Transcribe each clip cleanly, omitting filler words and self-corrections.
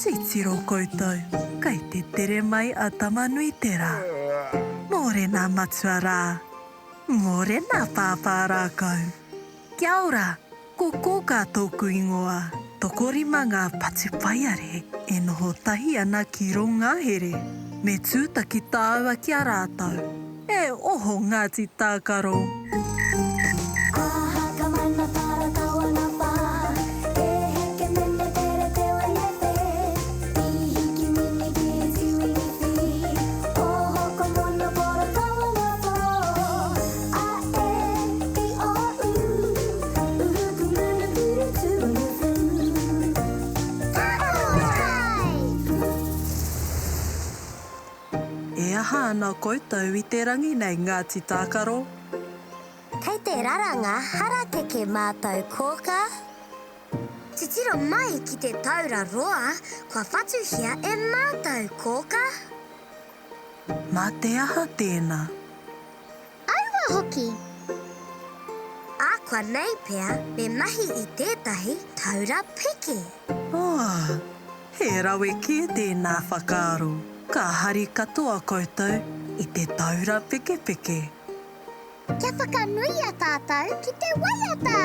Titiro koutou, kai te tere mai a tamanui tera. Morena matsuara, morena pāpara kau. Kia ora, ko kōka tōku ingoa. Tokorima ngā patupaiare e noho tahi ana ki runga here. Me tūtaki tāua ki a rātau. E oho Ngāti Tākaro. Hāna koutou I te rangi nei Ngāti Tākaro. Kei te raranga hara te ke mātou kōka. Titiro mai ki te taura roa, kua whatuhia e mātou kōka. Mā te aha tēnā. Aua hoki. Ākua nei pea, me mahi I tētahi taura peke. He rawe ki tēnā whakaaro. Ka hari katoa koutou I te taura peke peke. Kia whakanuia tātou ki te waiata.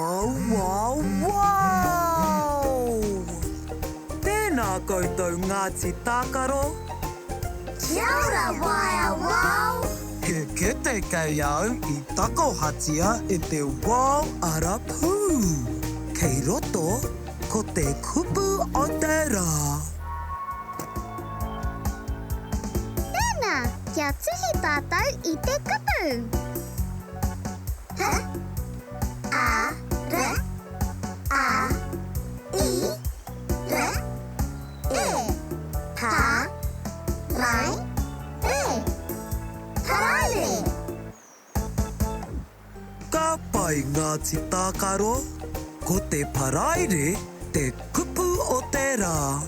Wow! Tēnā koutou Ngāti Tākaro. Kia ora, waia wow! He kete kei au I takohatia e te wow ara pū. Kei roto, ko te kupu o te rā. Tēnā, kia tuhi tātou I te kupu. Ka pai Ngāti Tākaro, ko te paraire, te kupu o te rā.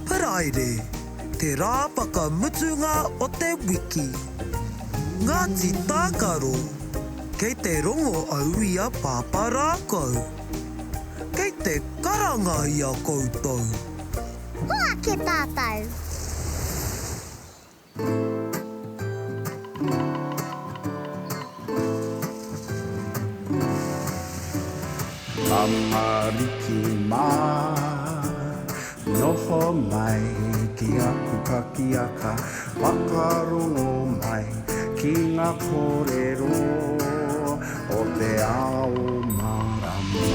Paraire, te rāpaka mutunga o te wiki. Ngāti Tākaro, kei te rongo au ia pāpa rākau. Kei te karanga ia koutou. Hoa ke tātou. Amariki mā, noho mai ki aku kakiaka, whakarongo mai ki ngā kōrero o te ao marama.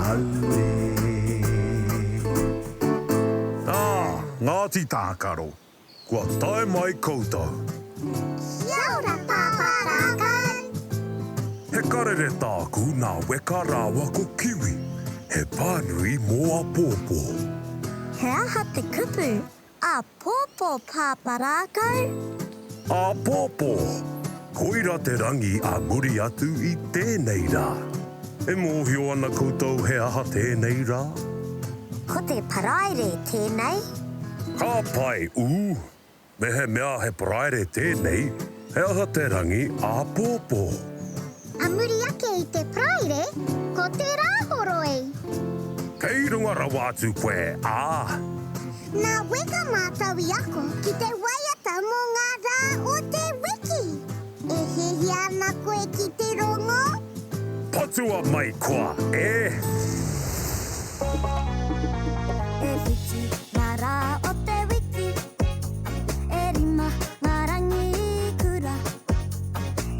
Aue. Ngāti Tākaro, kua tae mai koutou. Kia ora pāpārākau. He karere tāku nā weka rāwa ko kiwi. He pānui mō a pōpō. He aha te kupu, a pōpō pāpārākau. A pōpō, koira te rangi a muri atu I tēnei rā. E mōhio ana koutou he aha tēnei rā. Ko te paraire tēnei. Ka pai me he mea he paraire tēnei, he aha te rangi a pōpō. A muri ake I te paraire, ko te rāhoroi. Kei runga rawa atu koe, Nā weka mātau I ako ki te waiata mō ngā rā o te wiki. E hehi ana koe ki te rongo. Patua mai koa, e? E whiti ngā rā o te wiki. E rima ngā rangi kura.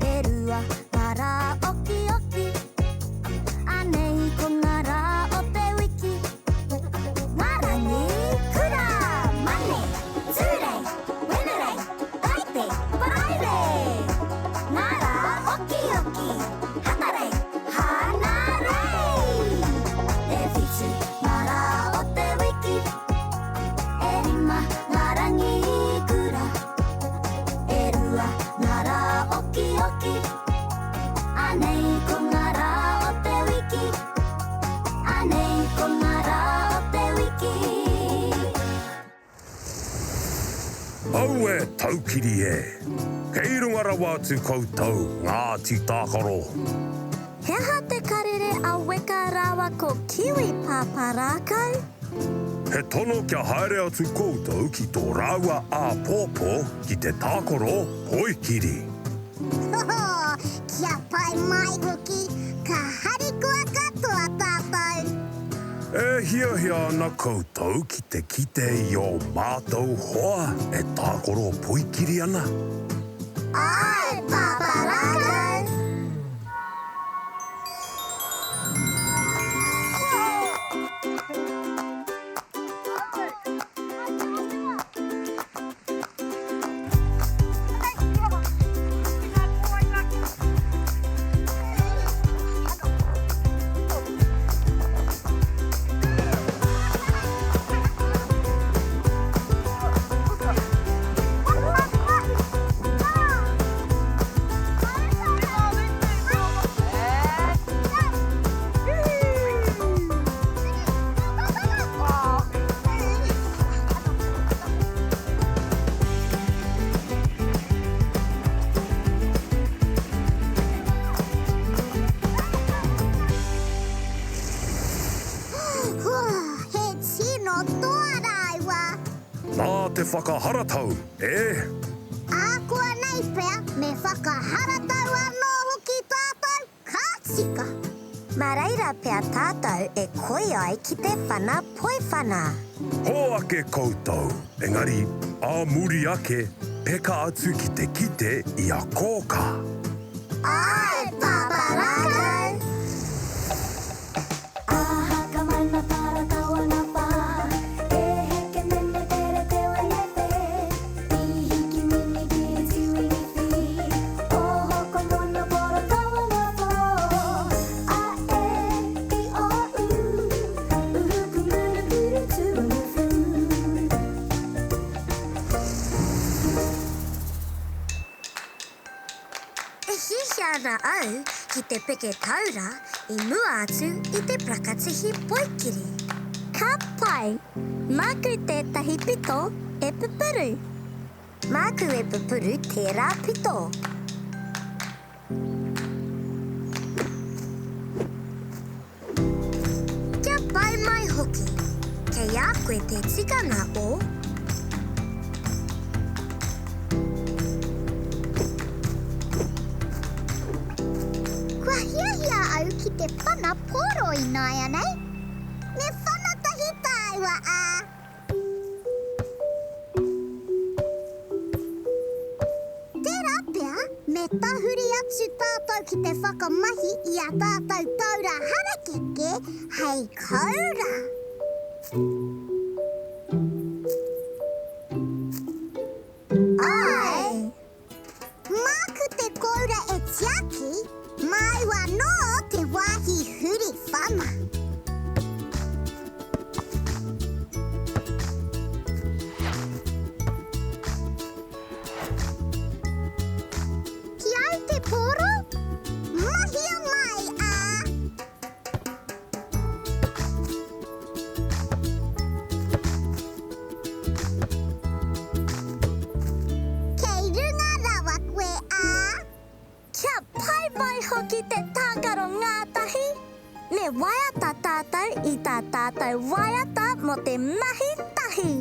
E rua ngā rā oki oki. Anei ko ngā rā o te wiki. Ngā rangi kura mane tū. マ말랑이 그라 에루아 나라 오키 오키 아네이코 나라 오테 위키 아네이코 나라 오테 위키 Aue taukiri e. Kei rungara wātu koutou ngā ti tākaro. He ha te karere a weka rawa ko kiwi paparakau? He tono kia haere atu koutou ki tō rāua a pōpō ki te tākaro poikiri. Kia pai mai hoki, ka harikua katoa tātou. E hia ana koutou ki te kite I o mātou hoa e tākaro poikiri ana. Ai, paparakau! Nā te whakaharatau, e? Ākua nei pea, me whakaharatau anō hoki tātou, ka tika. Maraira pea tātou e koi ai ki te whana poiwhana. Ho ake koutou, engari, a muri ake, peka atu ki te kite I a kōka. Ai, paparakau! Aha ka mana para kaua ngā pā, e heke mene tere te wenepe, I hiki mini ki tui I whi, o hoko mono poro kaua ngā pō, a e I o uhuku muna puru tūmufu. E hihana au ki te peke taura I mua atu I te prakatihi poikiri. Ka pai, māku tētahi pito e pupuru. Māku e pupuru tērā pito. Kia pai mai hoki, kei a koe te tikanga o Kua hiahia au ki te whana poro I nāia nei. Me whanatahi tāua a. Tērā pea, me tahuri atu tātou ki te whakamahi I a tātou taura harakeke, hei kaura. Ai! Māku te koura e tiaki, mai wa no te wahi huri whana. Ki au te poro? Mahia mai a! Kei runga rawa koe a! Kia pai mai hoki te tākaro ngātahi. Me waiata tātou I tā tātou waiata mo te mahi tahi.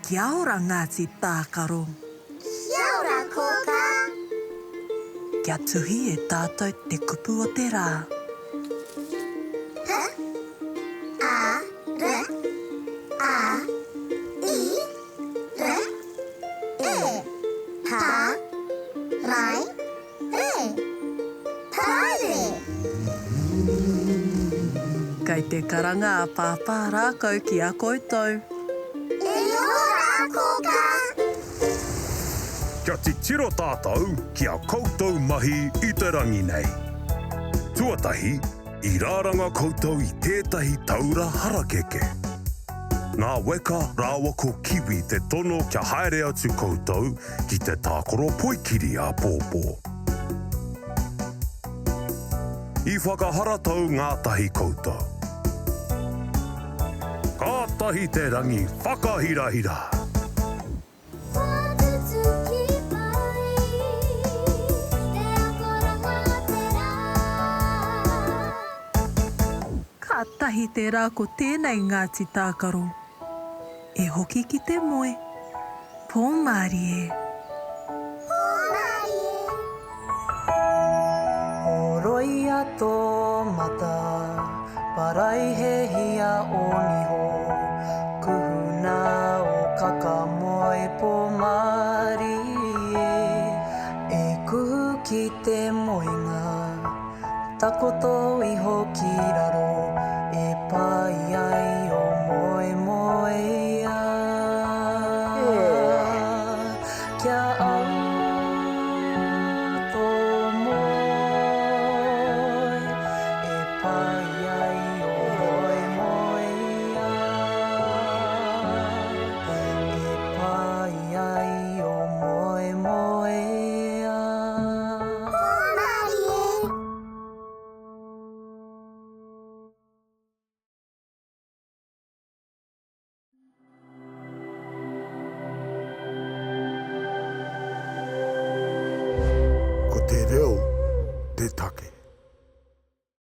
Kia ora Ngāti Tākaro. Kia ora koka. Kia tuhi e tātou te kupu o te rā. A, re, a, I, re, e, ha, rai, re, paraire. Kei te karanga a pāpā rākau ki a koutou. E ora koka. Kia te tiro tātou ki a koutou mahi i te rangi nei. Tuatahi, i rāranga koutou i tētahi taura harakeke. Ngā weka rāua ko kiwi te tono kia haere atu koutou ki te tākoro poikiri a pōpō. I whakaharatau ngātahi koutou. Kātahi te rangi whakahirahira. Ka tahi te rā ko tēnei Ngāti Tākaro. E hoki ki te moe. Pōmari e. Oroia tō mata, parai he hia o niho. Kuhuna o kakamoe pōmari e. E kuhu ki te moenga, takoto iho ki raro. E pai ai o moe moe ia. Kia au tō moe. E pai ai o moe moe ia. E pai ai o moe moe ia. Ko te reo, te take.